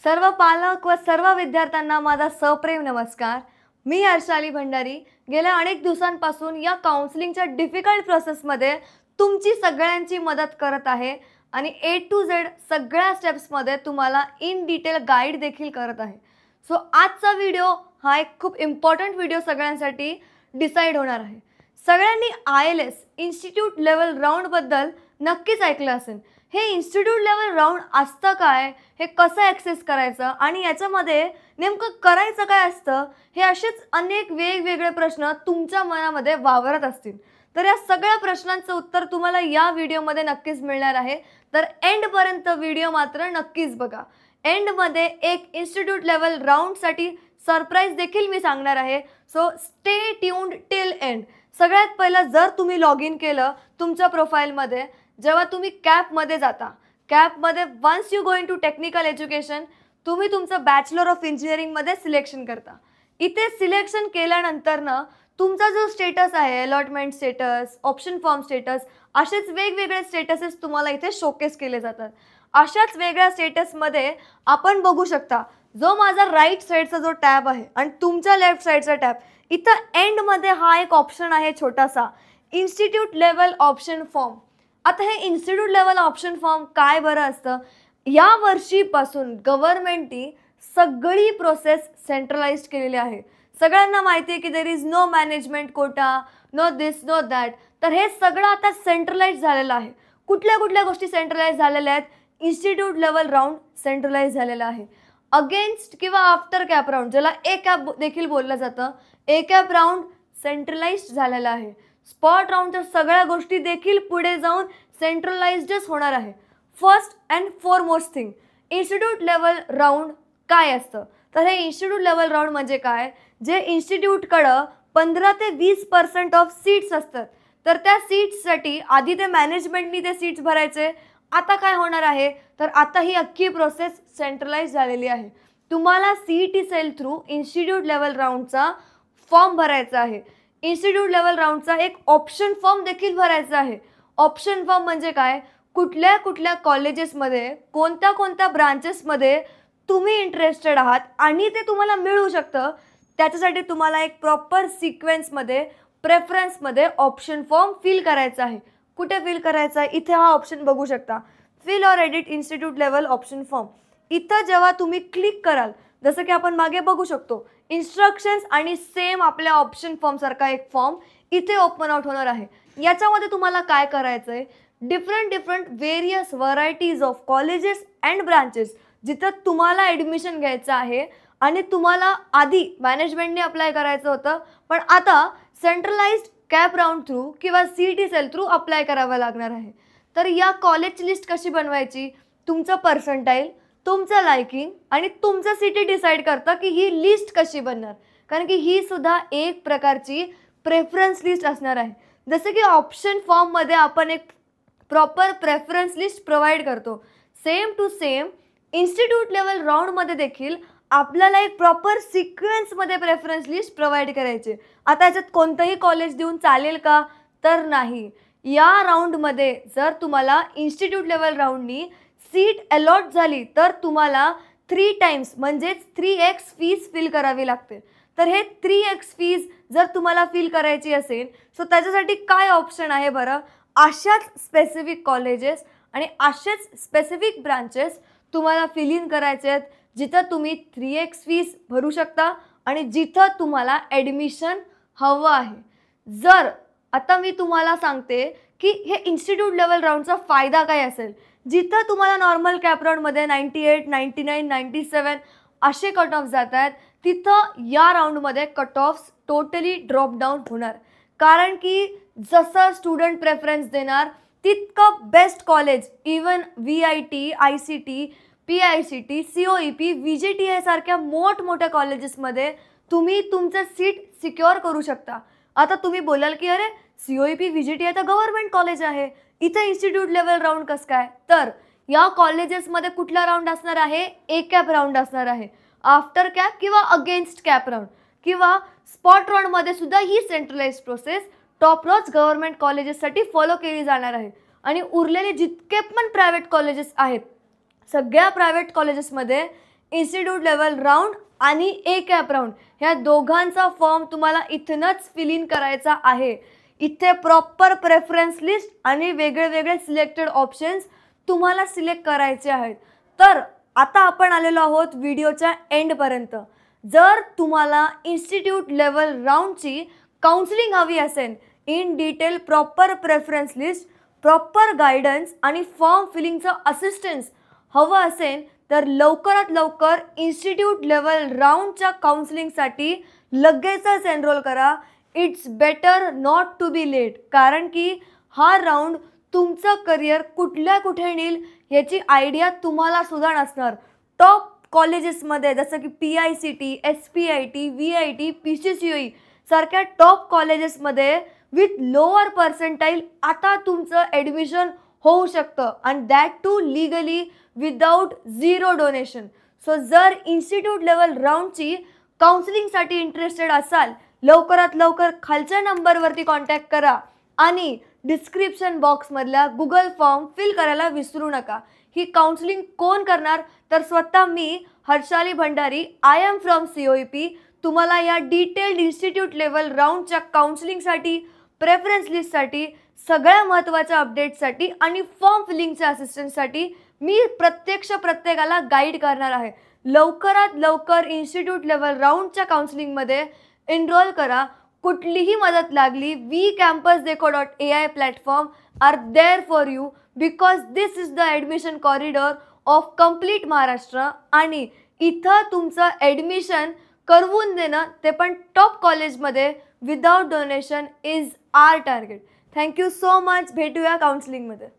सर्व पालक व सर्व विद्यार्थ्यांना माझा सप्रेम नमस्कार। मी हर्षाली भंडारी गेल्या अनेक दिवसांपासून या काउन्सिलिंगच्या डिफिकल्ट प्रोसेसमध्ये तुमची सगळ्यांची मदत करत आहे आणि A to Z सगळ्या स्टेप्समध्ये तुम्हाला इन डिटेल गाईड देखील करत आहे। सो आजचा व्हिडिओ हा एक खूप इम्पॉर्टंट व्हिडिओ सगळ्यांसाठी डिसाइड होणार आहे। सगळ्यांनी ILS इन्स्टिट्यूट लेवल राउंड बद्दल नक्कीच ऐकलं असेल। हे इन्स्टिट्यूट लेवल राउंड असतं काय, हे कसं ॲक्सेस करायचं आणि याच्यामध्ये नेमकं करायचं काय असतं, हे असेच अनेक वेगवेगळे प्रश्न तुमच्या मनामध्ये वावरत असतील। तर या सगळ्या प्रश्नांचं उत्तर तुम्हाला या व्हिडिओमध्ये नक्कीच मिळणार आहे। तर एंडपर्यंत व्हिडिओ मात्र नक्कीच बघा। एंडमध्ये एक इन्स्टिट्यूट लेवल राउंडसाठी सरप्राईज देखील मी सांगणार आहे। So stay tuned till end. सगळ्यात पहिलं जर तुम्ही लॉग इन केलं तुमच्या प्रोफाईलमध्ये, जेव्हा तुम्ही कॅपमध्ये जाता, कॅपमध्ये once you going to technical education तुम्ही तुमचं बॅचलर ऑफ इंजिनिअरिंगमध्ये सिलेक्शन करता। इथे सिलेक्शन केल्यानंतर ना तुमचा जो स्टेटस आहे, allotment status, option form status, असेच वेगवेगळे स्टेटसेस तुम्हाला इथे शोकेस केले जातात। अशाच वेगळ्या स्टेटसमध्ये आपण बघू शकता जो माझा राईट साईडचा जो टॅब आहे आणि तुमच्या लेफ्ट साईडचा टॅब, इथं एंडमध्ये हा एक ऑप्शन आहे छोटासा, इन्स्टिट्यूट लेवल ऑप्शन फॉर्म। आता हे इन्स्टिट्यूट लेवल ऑप्शन फॉर्म काय बरं असतं, या वर्षीपासून गव्हर्नमेंटनी सगळी प्रोसेस सेंट्रलाइज्ड केलेली आहे। सगळ्यांना माहिती आहे की there is no management quota, no this no that. तर हे सगळं आता सेंट्रलाइज झालेलं आहे। कुठल्या कुठल्या गोष्टी सेंट्रलाइज झालेल्या आहेत, इन्स्टिट्यूट लेवल राउंड सेंट्रलाइज झालेला आहे। अगेन्स्ट किंवा आफ्टर कॅप राउंड, ज्याला ए कॅप देखील बोललं जातं, ए कॅप राउंड सेंट्रलाइज्ड झालेला आहे। स्पॉट राउंडच्या सगळ्या गोष्टी देखील पुढे जाऊन सेंट्रलाइज्डच होणार आहे। First and foremost thing, institute level round काय असतं, तर हे इन्स्टिट्यूट लेवल राउंड म्हणजे काय, जे इन्स्टिट्यूटकडं 15 ते 20% ऑफ सीट्स असतात। तर त्या सीट्ससाठी आधी ते मॅनेजमेंटनी ते सीट्स भरायचे। आता काय होणार आहे, तर आता ही अख्खी प्रोसेस सेंट्रलाइज झालेली आहे। तुम्हाला CET cell through institute level राउंडचा फॉर्म भरायचा आहे। इन्स्टिट्यूट लेवल राउंडचा एक ऑप्शन फॉर्म देखील भरायचा आहे। ऑप्शन फॉर्म म्हणजे काय, कुठल्या कुठल्या कॉलेजेसमध्ये, कोणत्या कोणत्या ब्रांचेसमध्ये तुम्ही इंटरेस्टेड आहात आणि ते तुम्हाला मिळू शकतं, त्याच्यासाठी तुम्हाला एक प्रॉपर सिक्वेन्समध्ये, प्रेफरन्समध्ये ऑप्शन फॉर्म फिल करायचा आहे। कुठे फिल करायचा आहे, इथे हा ऑप्शन बघू शकता, fill or edit institute level option form. इथं जेव्हा तुम्ही क्लिक कराल, जसं की आपण मागे बघू शकतो, इन्स्ट्रक्शन्स आणि सेम आपल्या ऑप्शन फॉर्म सारखा एक फॉर्म इथे ओपन आउट होणार आहे। याच्यामध्ये तुम्हाला काय करायचं आहे, different various varieties of colleges and branches जिथं तुम्हाला ॲडमिशन घ्यायचं आहे आणि तुम्हाला आधी मॅनेजमेंटने अप्लाय करायचं होतं, पण आता सेंट्रलाइज्ड कॅप राउंड थ्रू किंवा CET सेल थ्रू अप्लाय करावं लागणार आहे। तर या कॉलेजची लिस्ट कशी बनवायची, तुमचं पर्सेंटाईल, तुमचं लायकिंग आणि तुमचं सिटी डिसाईड करतं की ही लिस्ट कशी बनणार, कारण की ही सुद्धा एक प्रकारची प्रेफरन्स लिस्ट असणार आहे। जसं की ऑप्शन फॉर्ममध्ये आपण एक प्रॉपर प्रेफरन्स लिस्ट प्रोव्हाइड करतो, same to same institute level राउंडमध्ये देखील आपल्याला एक प्रॉपर सिक्वेन्समध्ये प्रेफरन्स लिस्ट प्रोव्हाइड करायची। आता याच्यात कोणतंही कॉलेज देऊन चालेल का, तर नाही। या राऊंडमध्ये जर तुम्हाला इन्स्टिट्यूट लेवल राऊंडनी सीट अलॉट झाली तर तुम्हाला 3 टाइम्स म्हणजेच 3x फीज फिल करावी लागते। तर हे 3x फीज जर तुम्हाला फिल करायची असेल, सो त्याच्यासाठी काय ऑप्शन आहे बरं, अशाच स्पेसिफिक कॉलेजेस आणि अशाच स्पेसिफिक ब्रांचेस तुम्हाला फिल इन करायचे आहेत जिथं तुम्ही 3x फीज भरू शकता आणि जिथं तुम्हाला ॲडमिशन हवं आहे। जर आता मी तुम्हाला सांगते की हे इन्स्टिट्यूट लेवल राउंडचा फायदा काय असेल, जिथं तुम्हाला नॉर्मल कॅप राउंडमध्ये 98, 99, 97 असे कट ऑफ जात आहेत, तिथं या राऊंडमध्ये cut offs totally drop down होणार। कारण की जसं स्टुडंट प्रेफरन्स देणार तितकं best college, even VIT, ICT, PICT, COEP, VGT सारख्या मोठमोठ्या कॉलेजेसमध्ये तुम्ही तुमचं सीट सिक्युअर करू शकता। आता तुम्ही बोलाल की अरे COEP, VGT आता गव्हर्नमेंट कॉलेज आहे, इथं इन्स्टिट्यूट लेवल राउंड कसं काय, तर या कॉलेजेसमध्ये कुठला राऊंड असणार आहे, ए कॅप राऊंड असणार आहे। आफ्टर कॅप किंवा अगेन्स्ट कॅप राऊंड किंवा स्पॉट राऊंडमध्ये सुद्धा ही centralised process top notch government कॉलेजेससाठी फॉलो केली जाणार आहे। आणि उरलेले जितके पण प्रायव्हेट कॉलेजेस आहेत, सगळ्या प्रायव्हेट कॉलेजेसमध्ये इन्स्टिट्यूट लेवल राऊंड आणि ए कॅप राऊंड ह्या दोघांचा फॉर्म तुम्हाला इथनंच फिल इन करायचा आहे. इथे प्रॉपर प्रेफरन्स लिस्ट आणि वेगळे वेगळे सिलेक्टेड ऑप्शन्स तुम्हाला सिलेक्ट करायचे आहेत. तर आता आपण आलेलो आहोत व्हिडिओच्या एंडपर्यंत. जर तुम्हाला इन्स्टिट्यूट लेवल राऊंडची काउन्सिलिंग हवी असेल, in detail proper preference list, proper guidance आणि फॉर्म फिलिंगचं असिस्टन्स हवं असेल तर लवकरात लवकर इन्स्टिट्यूट लेवल राऊंडच्या काउन्सिलिंगसाठी लगेचच एनरोल करा. It's better not to be late, कारण की हा राऊंड तुमचं करिअर कुठे नेईल याची आयडिया तुम्हाला सुद्धा नसणार. टॉप कॉलेजेसमध्ये जसं की PICT, SPIT, VIT, PCCOE सारख्या टॉप कॉलेजेसमध्ये विथ लोअर पर्सेंटाईल आता तुमचं ॲडमिशन होऊ शकतं, आणि that to legally without zero donation. So जर इन्स्टिट्यूट लेवल राऊंडची काउन्सिलिंगसाठी इंटरेस्टेड असाल, लवकरात लवकर खालच्या नंबरवरती कॉन्टॅक्ट करा आणि डिस्क्रिप्शन बॉक्समधला गुगल फॉर्म फिल करायला विसरू नका. ही काउन्सिलिंग कोण करणार तर स्वतः मी Harshali Bhandari, I am from COEP, तुम्हाला या डिटेल्ड इन्स्टिट्यूट लेवल राऊंडच्या काउन्सिलिंगसाठी, प्रेफरन्स लिस्टसाठी, सगळ्या महत्त्वाच्या अपडेट्ससाठी आणि फॉर्म फिलिंगच्या असिस्टन्ससाठी मी प्रत्येकाला गाईड करणार आहे. लवकरात लवकर इन्स्टिट्यूट लेवल राऊंडच्या काउन्सिलिंगमध्ये एनरोल करा. कुठलीही मदत लागली, wecampusdekho.ai platform are there for you, because this is the admission corridor of complete Maharashtra. आणि इथं तुमचं ॲडमिशन करवून देणं, ते पण टॉप कॉलेजमध्ये without donation, is our target. Thank you so much. भेटूया काउन्सिलिंगमध्ये.